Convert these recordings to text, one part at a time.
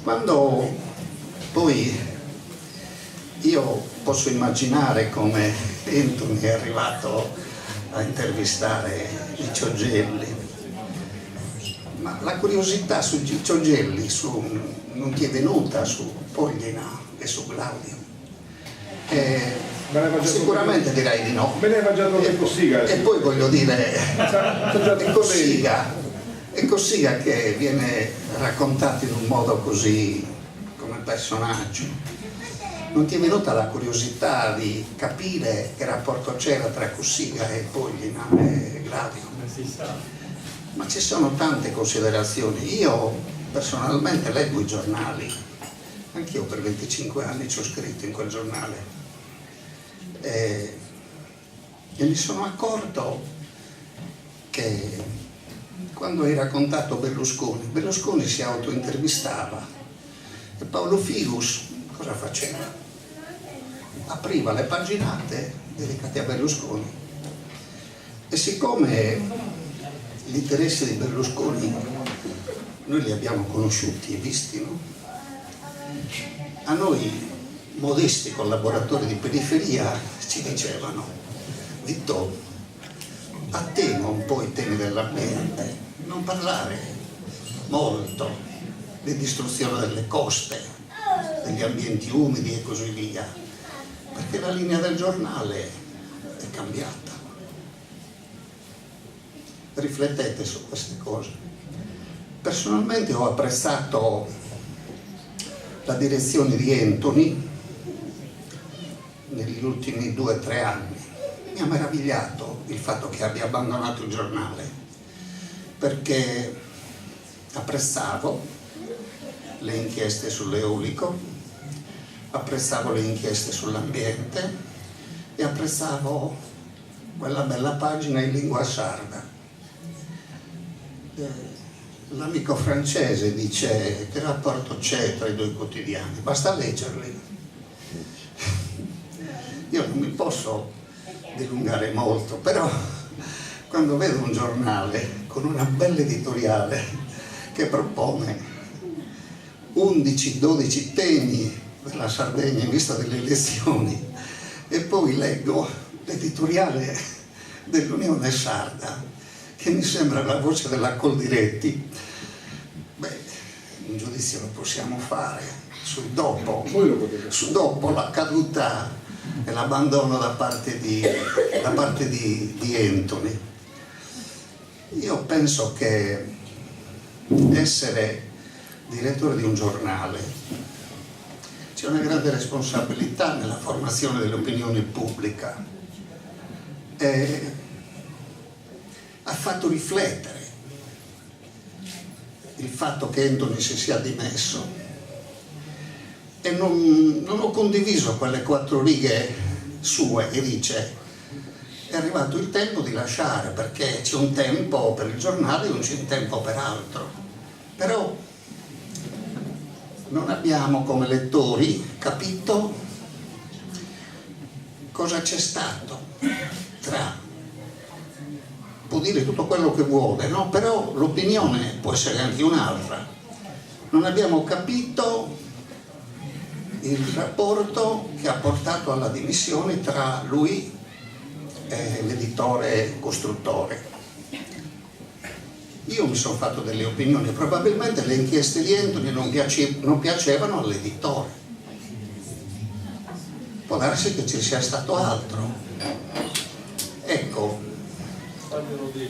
Quando poi io posso immaginare come Anthony è arrivato a intervistare Ciccio Gelli, ma la curiosità su Ciccio Gelli non ti è venuta su Poglina e su Gladio? Sicuramente direi di no. Me ne aveva già detto Cossiga. E poi voglio dire, è Cossiga che viene raccontato in un modo così come personaggio. Non ti è venuta la curiosità di capire che rapporto c'era tra Cossiga e Poglina e Gladio? Ma ci sono tante considerazioni. Io personalmente leggo i giornali, anch'io per 25 anni ci ho scritto in quel giornale. E mi sono accorto che quando hai raccontato Berlusconi si autointervistava e Paolo Figus cosa faceva? Apriva le paginate dedicate a Berlusconi, e siccome gli interessi di Berlusconi noi li abbiamo conosciuti e visti, no? A noi modesti collaboratori di periferia ci dicevano: Vittorio, attema un po' i temi dell'ambiente, non parlare molto di distruzione delle coste, degli ambienti umidi e così via, perché la linea del giornale è cambiata. Riflettete su queste cose. Personalmente ho apprezzato la direzione di Anthony negli ultimi 2 o 3 anni. Mi ha meravigliato il fatto che abbia abbandonato il giornale, perché apprezzavo le inchieste sull'eolico, apprezzavo le inchieste sull'ambiente e apprezzavo quella bella pagina in lingua sarda. L'amico francese dice: che rapporto c'è tra i 2 quotidiani? Basta leggerli. Io non mi posso dilungare molto, però quando vedo un giornale con una bella editoriale che propone 11-12 temi per la Sardegna in vista delle elezioni, e poi leggo l'editoriale dell'Unione Sarda che mi sembra la voce della Coldiretti, un giudizio lo possiamo fare sul dopo la caduta e l'abbandono da parte di Anthony. Io penso che essere direttore di un giornale c'è una grande responsabilità nella formazione dell'opinione pubblica. Ha fatto riflettere il fatto che Anthony si sia dimesso, e non ho condiviso quelle 4 righe sue che dice: è arrivato il tempo di lasciare, perché c'è un tempo per il giornale e non c'è un tempo per altro. Però non abbiamo come lettori capito cosa c'è stato tra, può dire tutto quello che vuole, no? Però l'opinione può essere anche un'altra. Non abbiamo capito il rapporto che ha portato alla dimissione tra lui e l'editore costruttore. Io mi sono fatto delle opinioni, probabilmente le inchieste di Anthony non piacevano all'editore. Può darsi che ci sia stato altro. Ecco,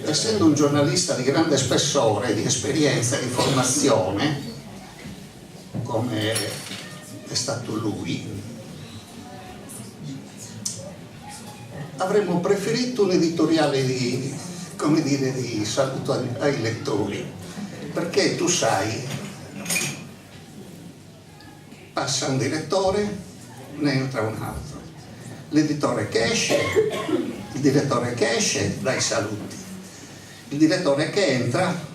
essendo un giornalista di grande spessore, di esperienza e di formazione, come è stato lui, avremmo preferito un editoriale di saluto ai lettori, perché tu sai, passa un direttore, ne entra un altro, l'editore che esce, il direttore che esce dà i saluti, il direttore che entra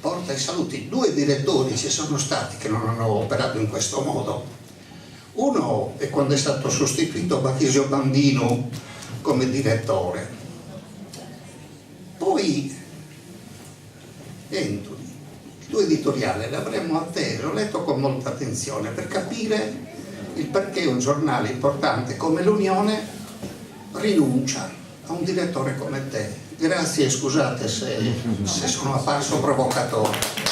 porta i saluti. 2 direttori ci sono stati che non hanno operato in questo modo. Uno è quando è stato sostituito Batisio Bandino come direttore, poi Anthony. 2 editoriale l'avremmo atteso, letto con molta attenzione per capire il perché un giornale importante come l'Unione rinuncia a un direttore come te. Grazie e scusate se sono apparso provocatore.